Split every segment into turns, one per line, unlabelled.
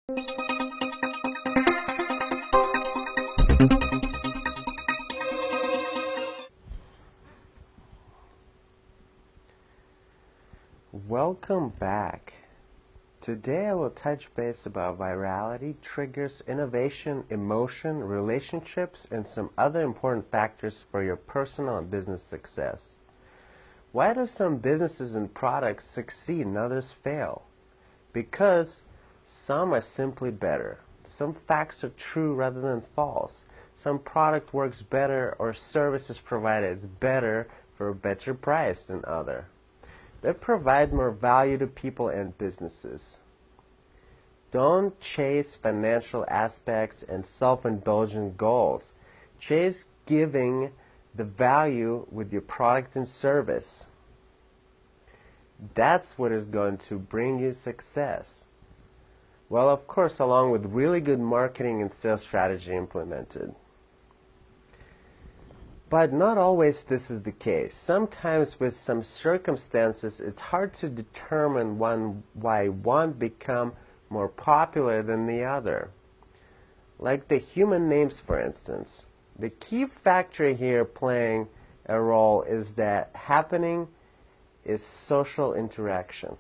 Welcome back. Today I will touch base about virality, triggers, innovation, emotion, relationships, and some other important factors for your personal and business success. Why do some businesses and products succeed and others fail? Because some are simply better. Some facts are true rather than false. Some product works better or services provided is better for a better price than other. They provide more value to people and businesses. Don't chase financial aspects and self-indulgent goals. Chase giving the value with your product and service. That's what is going to bring you success. Well, of course, along with really good marketing and sales strategy implemented. But not always this is the case. Sometimes with some circumstances, it's hard to determine why one become more popular than the other. Like the human names, for instance. The key factor here playing a role is that happening is social interaction.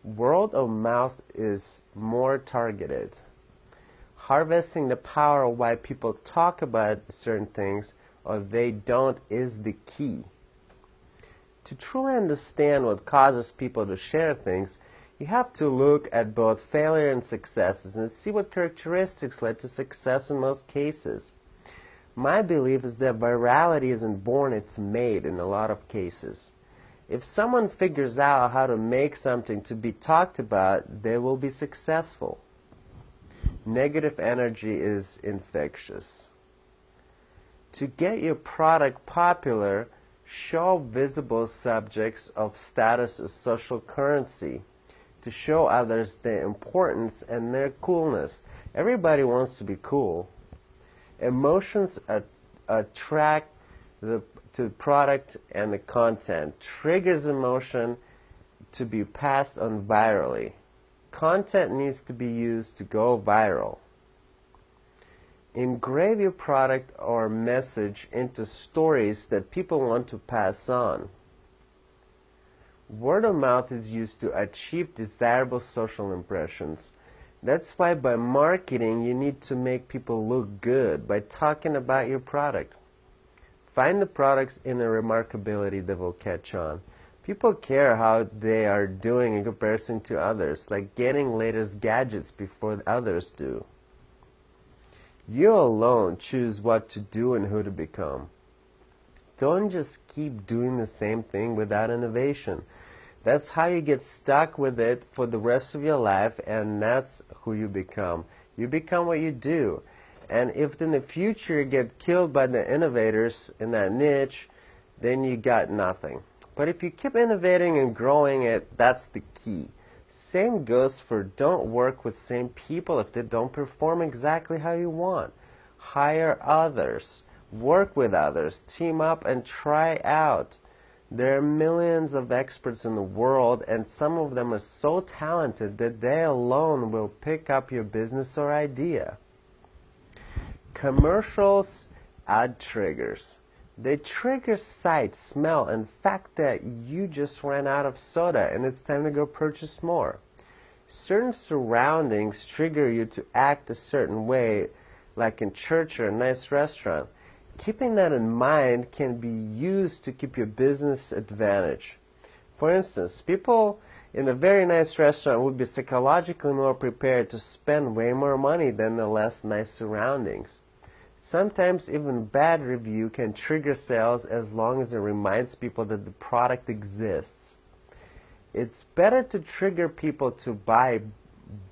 Word of mouth is more targeted. Harvesting the power of why people talk about certain things or they don't is the key. To truly understand what causes people to share things, you have to look at both failure and successes and see what characteristics led to success in most cases. My belief is that virality isn't born, it's made in a lot of cases. If someone figures out how to make something to be talked about, they will be successful. Negative energy is infectious. To get your product popular, show visible subjects of status as social currency. To show others their importance and their coolness. Everybody wants to be cool. Emotions attract to the product and the content. Triggers emotion to be passed on virally. Content needs to be used to go viral. Engrave your product or message into stories that people want to pass on. Word of mouth is used to achieve desirable social impressions. That's why by marketing you need to make people look good by talking about your product. Find the products in a remarkability that will catch on. People care how they are doing in comparison to others, like getting latest gadgets before others do. You alone choose what to do and who to become. Don't just keep doing the same thing without innovation. That's how you get stuck with it for the rest of your life, and that's who you become. You become what you do. And if in the future you get killed by the innovators in that niche, then you got nothing. But if you keep innovating and growing it, that's the key. Same goes for don't work with same people if they don't perform exactly how you want. Hire others. Work with others. Team up and try out. There are millions of experts in the world, and some of them are so talented that they alone will pick up your business or idea. Commercials add triggers. They trigger sight, smell, and fact that you just ran out of soda and it's time to go purchase more. Certain surroundings trigger you to act a certain way, like in church or a nice restaurant. Keeping that in mind can be used to keep your business advantage. For instance, people in a very nice restaurant would be psychologically more prepared to spend way more money than the less nice surroundings. Sometimes even bad review can trigger sales as long as it reminds people that the product exists. It's better to trigger people to buy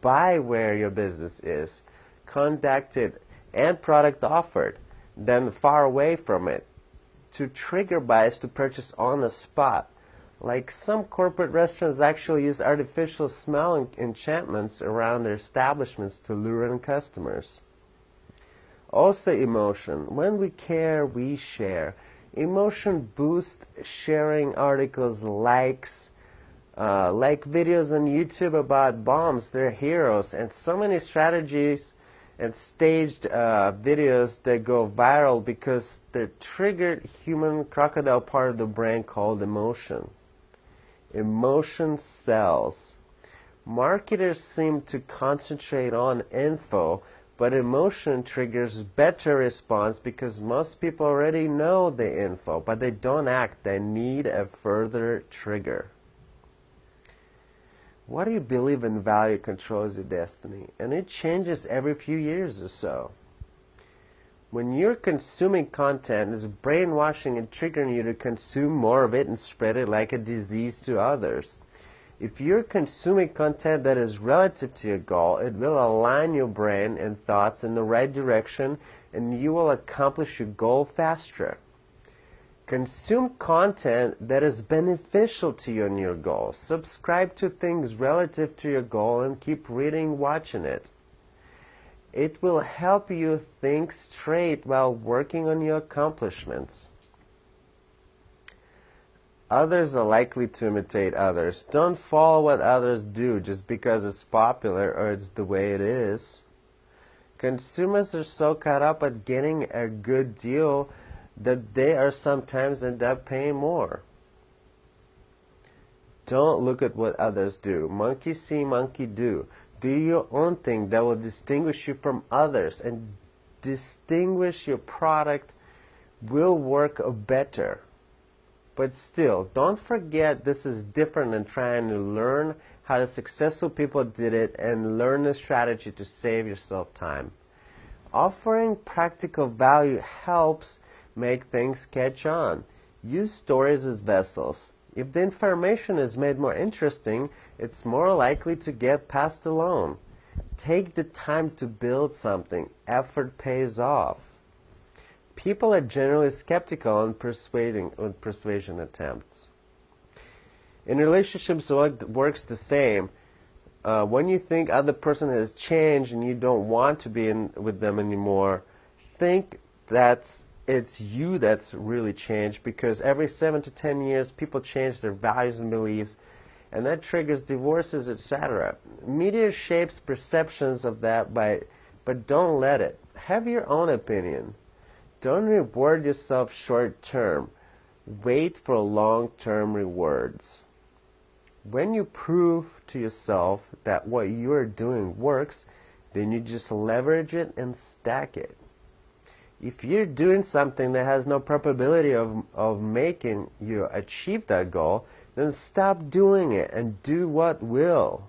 where your business is, conducted, and product offered, than far away from it. To trigger buyers to purchase on the spot. Like some corporate restaurants actually use artificial smell enchantments around their establishments to lure in customers. Also emotion. When we care, we share. Emotion boosts sharing articles, likes, Like videos on YouTube about bombs, they're heroes, and so many strategies and staged videos that go viral because they're triggered human crocodile part of the brain called emotion. Emotion sells. Marketers seem to concentrate on info, but emotion triggers better response because most people already know the info, but they don't act. They need a further trigger. What do you believe in value controls your destiny? And it changes every few years or so. When you're consuming content, it's brainwashing and triggering you to consume more of it and spread it like a disease to others. If you're consuming content that is relative to your goal, it will align your brain and thoughts in the right direction, and you will accomplish your goal faster. Consume content that is beneficial to you and your goal. Subscribe to things relative to your goal and keep reading, watching it. It will help you think straight while working on your accomplishments. Others are likely to imitate others. Don't follow what others do just because it's popular or it's the way it is. Consumers are so caught up at getting a good deal that they are sometimes end up paying more. Don't look at what others do. Monkey see, monkey do. Do your own thing that will distinguish you from others, and distinguish your product will work better. But still, don't forget this is different than trying to learn how the successful people did it and learn a strategy to save yourself time. Offering practical value helps make things catch on. Use stories as vessels. If the information is made more interesting, it's more likely to get passed along. Take the time to build something. Effort pays off. People are generally skeptical on persuasion attempts. In relationships, it works the same. When you think other person has changed and you don't want to be with them anymore, think that it's you that's really changed, because every 7 to 10 years people change their values and beliefs, and that triggers divorces, etc. Media shapes perceptions of that, but don't let it. Have your own opinion. Don't reward yourself short term. Wait for long-term rewards. When you prove to yourself that what you are doing works, then you just leverage it and stack it. If you're doing something that has no probability of making you achieve that goal, then stop doing it and do what will.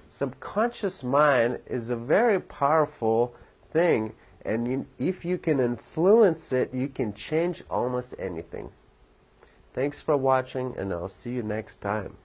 Subconscious mind is a very powerful thing, and if you can influence it, you can change almost anything. Thanks for watching, and I'll see you next time.